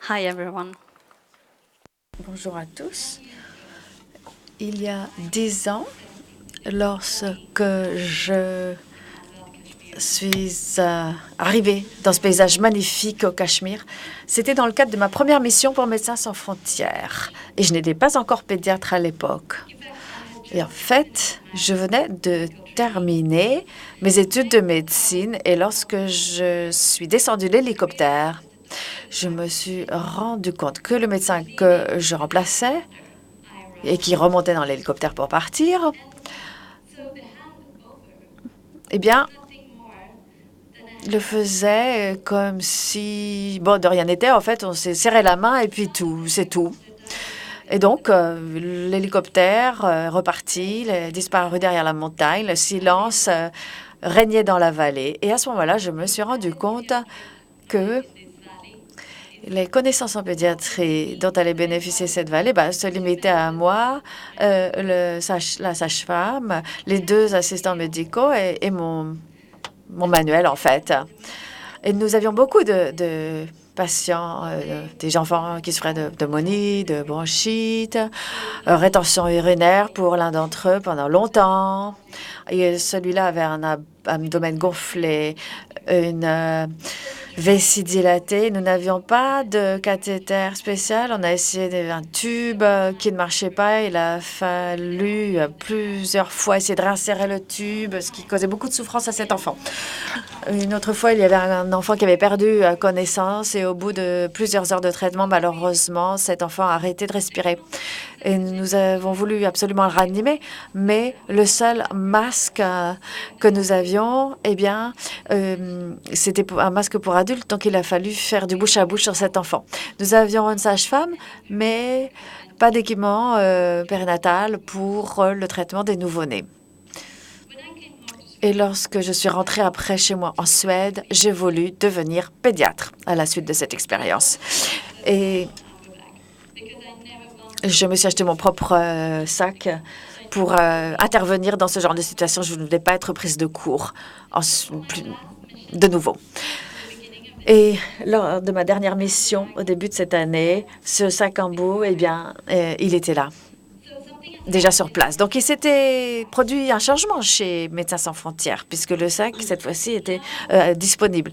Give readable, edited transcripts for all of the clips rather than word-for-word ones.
Hi everyone. Bonjour à tous. Il y a 10 ans, lorsque je suis arrivée dans ce paysage magnifique au Cachemire, c'était dans le cadre de ma première mission pour Médecins sans frontières. Et je n'étais pas encore pédiatre à l'époque. Et en fait, je venais de terminer mes études de médecine et lorsque je suis descendue de l'hélicoptère, je me suis rendu compte que le médecin que je remplaçais et qui remontait dans l'hélicoptère pour partir, eh bien, le faisait comme si, bon, de rien n'était. En fait, on s'est serré la main et puis tout, c'est tout. Et donc, l'hélicoptère repartit, disparu derrière la montagne. Le silence régnait dans la vallée. Et à ce moment-là, je me suis rendu compte que les connaissances en pédiatrie dont allait bénéficier cette vallée se limitaient à moi, la sage-femme, les 2 assistants médicaux et mon manuel, en fait. Et nous avions beaucoup de patients, des enfants qui souffraient de pneumonie, de bronchite, rétention urinaire pour l'un d'entre eux pendant longtemps. Et celui-là avait un abdomen gonflé, une vessie dilatée. Nous n'avions pas de cathéter spécial. On a essayé un tube qui ne marchait pas. Il a fallu plusieurs fois essayer de réinsérer le tube, ce qui causait beaucoup de souffrance à cet enfant. Une autre fois, il y avait un enfant qui avait perdu connaissance et au bout de plusieurs heures de traitement, malheureusement, cet enfant a arrêté de respirer. Et nous avons voulu absolument le ranimer, mais le seul masque que nous avions, eh bien, c'était un masque pour adultes, donc il a fallu faire du bouche à bouche sur cet enfant. Nous avions une sage-femme, mais pas d'équipement périnatal pour le traitement des nouveau-nés. Et lorsque je suis rentrée après chez moi en Suède, j'ai voulu devenir pédiatre à la suite de cette expérience. Et je me suis acheté mon propre sac pour intervenir dans ce genre de situation. Je ne voulais pas être prise de court de nouveau. Et lors de ma dernière mission, au début de cette année, ce sac en bout, eh bien, il était là, déjà sur place. Donc, il s'était produit un changement chez Médecins sans frontières, puisque le sac, cette fois-ci, était disponible.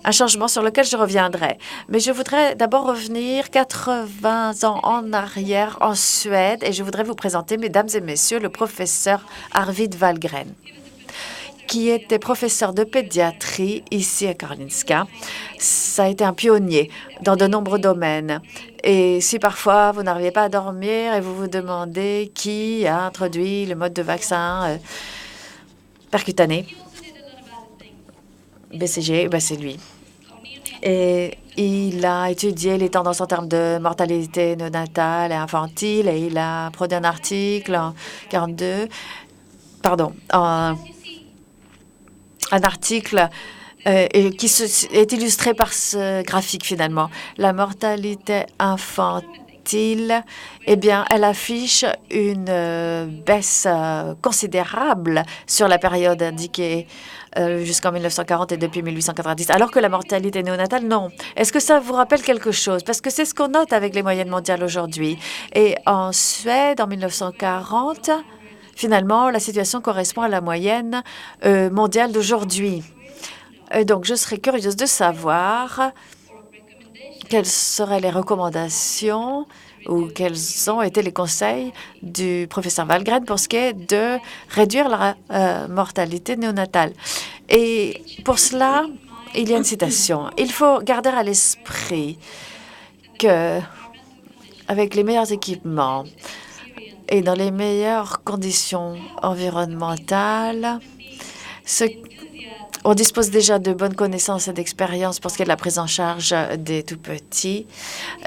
Un changement sur lequel je reviendrai. Mais je voudrais d'abord revenir 80 ans en arrière en Suède et je voudrais vous présenter, mesdames et messieurs, le professeur Arvid Wallgren, qui était professeur de pédiatrie ici à Karolinska. Ça a été un pionnier dans de nombreux domaines. Et si parfois vous n'arrivez pas à dormir et vous vous demandez qui a introduit le mode de vaccin percutané, BCG, c'est lui. Et il a étudié les tendances en termes de mortalité néonatale et infantile et il a produit un article en 42, pardon, un article qui est illustré par ce graphique finalement. La mortalité infantile, eh bien, elle affiche une baisse considérable sur la période indiquée jusqu'en 1940 et depuis 1890, alors que la mortalité néonatale, non. Est-ce que ça vous rappelle quelque chose? Parce que c'est ce qu'on note avec les moyennes mondiales aujourd'hui. Et en Suède, en 1940, finalement, la situation correspond à la moyenne mondiale d'aujourd'hui. Donc, je serais curieuse de savoir quelles seraient les recommandations ou quels ont été les conseils du professeur Wallgren pour ce qui est de réduire la mortalité néonatale. Et pour cela, il y a une citation. Il faut garder à l'esprit que, avec les meilleurs équipements et dans les meilleures conditions environnementales, on dispose déjà de bonnes connaissances et d'expérience pour ce qui est de la prise en charge des tout-petits.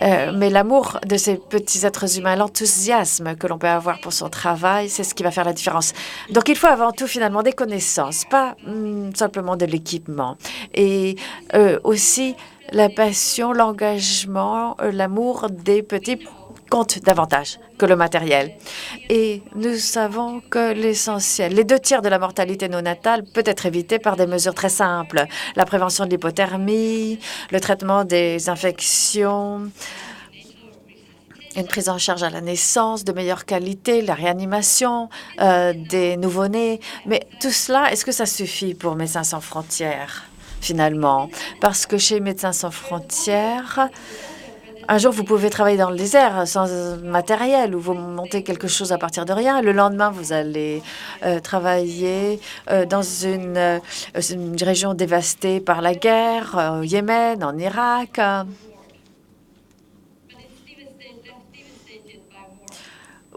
Mais l'amour de ces petits êtres humains, l'enthousiasme que l'on peut avoir pour son travail, c'est ce qui va faire la différence. Donc, il faut avant tout, finalement, des connaissances, pas simplement de l'équipement. Et aussi la passion, l'engagement, l'amour des petits compte davantage que le matériel. Et nous savons que l'essentiel, les 2 tiers de la mortalité néonatale peut être évité par des mesures très simples. La prévention de l'hypothermie, le traitement des infections, une prise en charge à la naissance de meilleure qualité, la réanimation des nouveau-nés. Mais tout cela, est-ce que ça suffit pour Médecins sans frontières, finalement? Parce que chez Médecins sans frontières, un jour, vous pouvez travailler dans le désert sans matériel ou vous montez quelque chose à partir de rien. Le lendemain, vous allez travailler dans une région dévastée par la guerre, au Yémen, en Irak.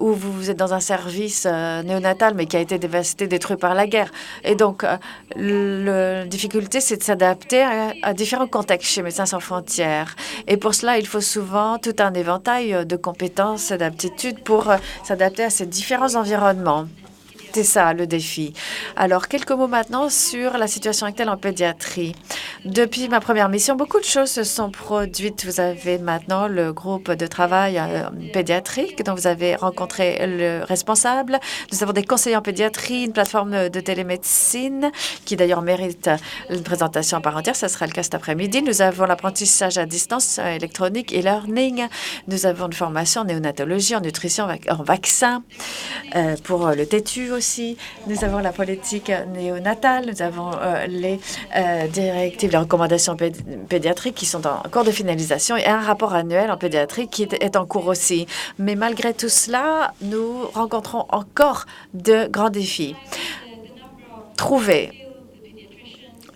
Ou vous êtes dans un service néonatal, mais qui a été dévasté, détruit par la guerre. Et donc, la difficulté, c'est de s'adapter à différents contextes chez Médecins sans frontières. Et pour cela, il faut souvent tout un éventail de compétences et d'aptitudes pour s'adapter à ces différents environnements. C'est ça, le défi. Alors, quelques mots maintenant sur la situation actuelle en pédiatrie. Depuis ma première mission, beaucoup de choses se sont produites. Vous avez maintenant le groupe de travail pédiatrique dont vous avez rencontré le responsable. Nous avons des conseillers en pédiatrie, une plateforme de télémédecine qui d'ailleurs mérite une présentation à part entière. Ça sera le cas cet après-midi. Nous avons l'apprentissage à distance électronique et learning. Nous avons une formation en néonatologie, en nutrition, en vaccin pour le tétu aussi. Nous avons la politique néonatale, nous avons les directives, les recommandations pédiatriques qui sont en cours de finalisation et un rapport annuel en pédiatrie qui est en cours aussi. Mais malgré tout cela, nous rencontrons encore de grands défis. Trouver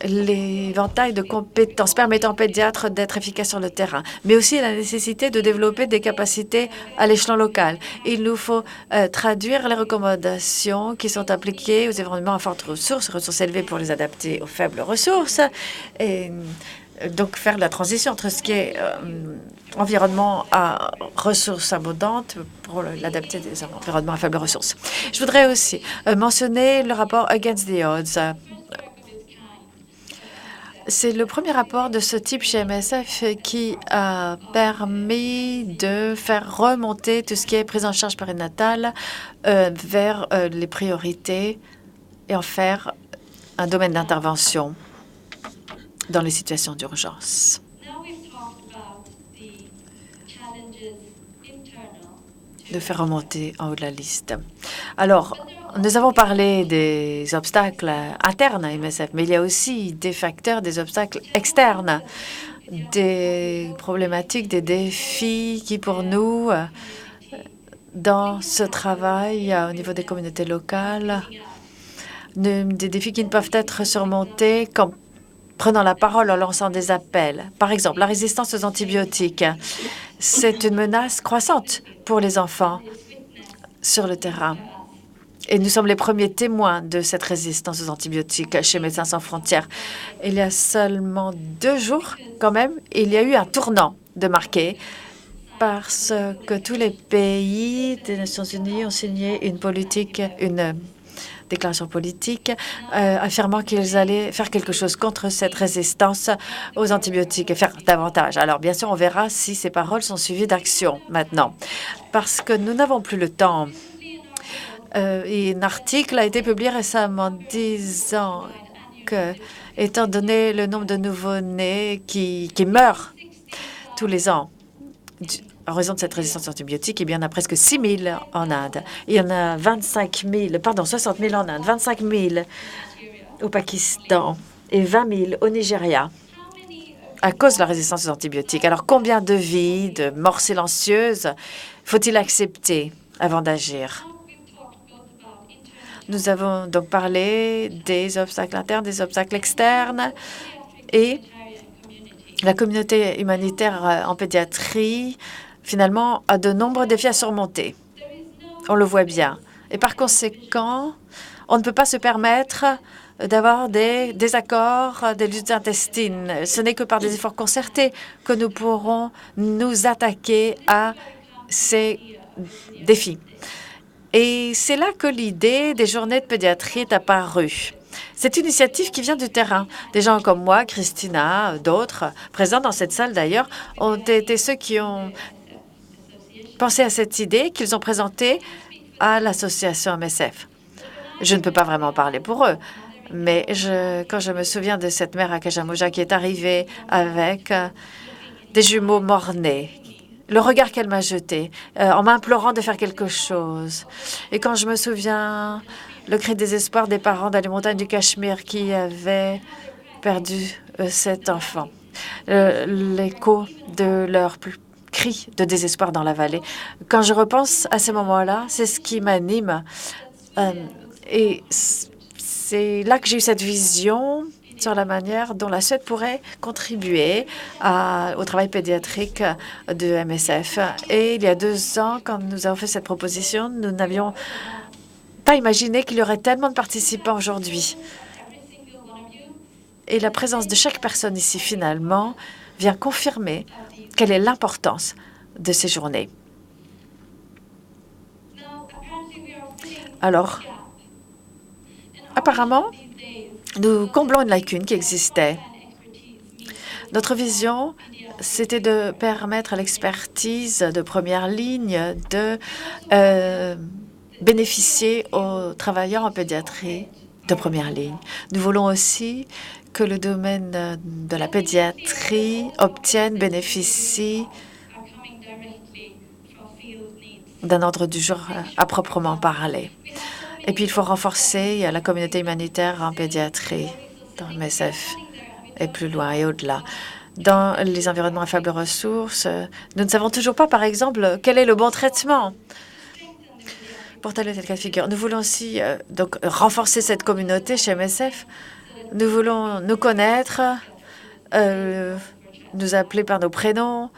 l'éventail de compétences permettant aux pédiatres d'être efficaces sur le terrain, mais aussi la nécessité de développer des capacités à l'échelon local. Il nous faut traduire les recommandations qui sont appliquées aux environnements à fortes ressources élevées pour les adapter aux faibles ressources, et donc faire la transition entre ce qui est environnement à ressources abondantes pour l'adapter des environnements à faibles ressources. Je voudrais aussi mentionner le rapport Against the Odds. C'est le premier rapport de ce type chez MSF qui a permis de faire remonter tout ce qui est prise en charge périnatale vers les priorités et en faire un domaine d'intervention dans les situations d'urgence. De faire remonter en haut de la liste. Alors, nous avons parlé des obstacles internes à MSF, mais il y a aussi des facteurs, des obstacles externes, des problématiques, des défis qui, pour nous, dans ce travail au niveau des communautés locales, des défis qui ne peuvent être surmontés qu'en prenant la parole, en lançant des appels. Par exemple, la résistance aux antibiotiques. C'est une menace croissante pour les enfants sur le terrain. Et nous sommes les premiers témoins de cette résistance aux antibiotiques chez Médecins sans frontières. Il y a seulement 2 jours, quand même, il y a eu un tournant de marqué parce que tous les pays des Nations unies ont signé une déclaration politique affirmant qu'ils allaient faire quelque chose contre cette résistance aux antibiotiques et faire davantage. Alors, bien sûr, on verra si ces paroles sont suivies d'action maintenant, parce que nous n'avons plus le temps. Un article a été publié récemment disant que, étant donné le nombre de nouveau-nés qui meurent tous les ans en raison de cette résistance antibiotique, eh bien, il y en a presque 6 000 en Inde. Il y en a 60 000 en Inde, 25 000 au Pakistan et 20 000 au Nigeria à cause de la résistance aux antibiotiques. Alors, combien de vies, de morts silencieuses faut-il accepter avant d'agir? Nous avons donc parlé des obstacles internes, des obstacles externes et la communauté humanitaire en pédiatrie, finalement, a de nombreux défis à surmonter. On le voit bien. Et par conséquent, on ne peut pas se permettre d'avoir des désaccords, des luttes intestines. Ce n'est que par des efforts concertés que nous pourrons nous attaquer à ces défis. Et c'est là que l'idée des journées de pédiatrie est apparue. Cette initiative qui vient du terrain. Des gens comme moi, Christina, d'autres, présents dans cette salle d'ailleurs, ont été ceux qui ont pensé à cette idée qu'ils ont présentée à l'association MSF. Je ne peux pas vraiment parler pour eux, mais quand je me souviens de cette mère à Kajamoja qui est arrivée avec des jumeaux mort-nés, le regard qu'elle m'a jeté en m'implorant de faire quelque chose. Et quand je me souviens le cri de désespoir des parents dans les montagnes du Cachemire qui avaient perdu cet enfant, l'écho de leurs cris de désespoir dans la vallée. Quand je repense à ces moments-là, c'est ce qui m'anime. Et c'est là que j'ai eu cette vision sur la manière dont la Suède pourrait contribuer au travail pédiatrique de MSF. Et il y a 2 ans, quand nous avons fait cette proposition, nous n'avions pas imaginé qu'il y aurait tellement de participants aujourd'hui. Et la présence de chaque personne ici, finalement, vient confirmer quelle est l'importance de ces journées. Alors, apparemment, nous comblons une lacune qui existait. Notre vision, c'était de permettre à l'expertise de première ligne de bénéficier aux travailleurs en pédiatrie de première ligne. Nous voulons aussi que le domaine de la pédiatrie bénéficie d'un ordre du jour à proprement parler. Et puis, il faut renforcer la communauté humanitaire en pédiatrie dans MSF et plus loin et au-delà. Dans les environnements à faibles ressources, nous ne savons toujours pas, par exemple, quel est le bon traitement pour tel ou tel cas de figure. Nous voulons aussi donc renforcer cette communauté chez MSF. Nous voulons nous connaître, nous appeler par nos prénoms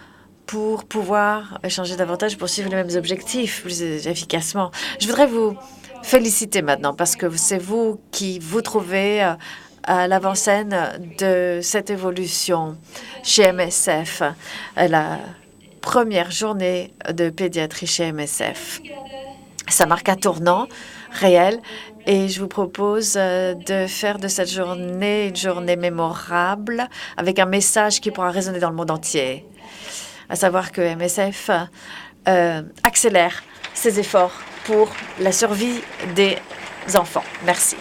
pour pouvoir échanger davantage, pour suivre les mêmes objectifs plus efficacement. Je voudrais vous féliciter maintenant parce que c'est vous qui vous trouvez à l'avant-scène de cette évolution chez MSF, la première journée de pédiatrie chez MSF. Ça marque un tournant réel et je vous propose de faire de cette journée une journée mémorable avec un message qui pourra résonner dans le monde entier, à savoir que MSF accélère ses efforts pour la survie des enfants. Merci.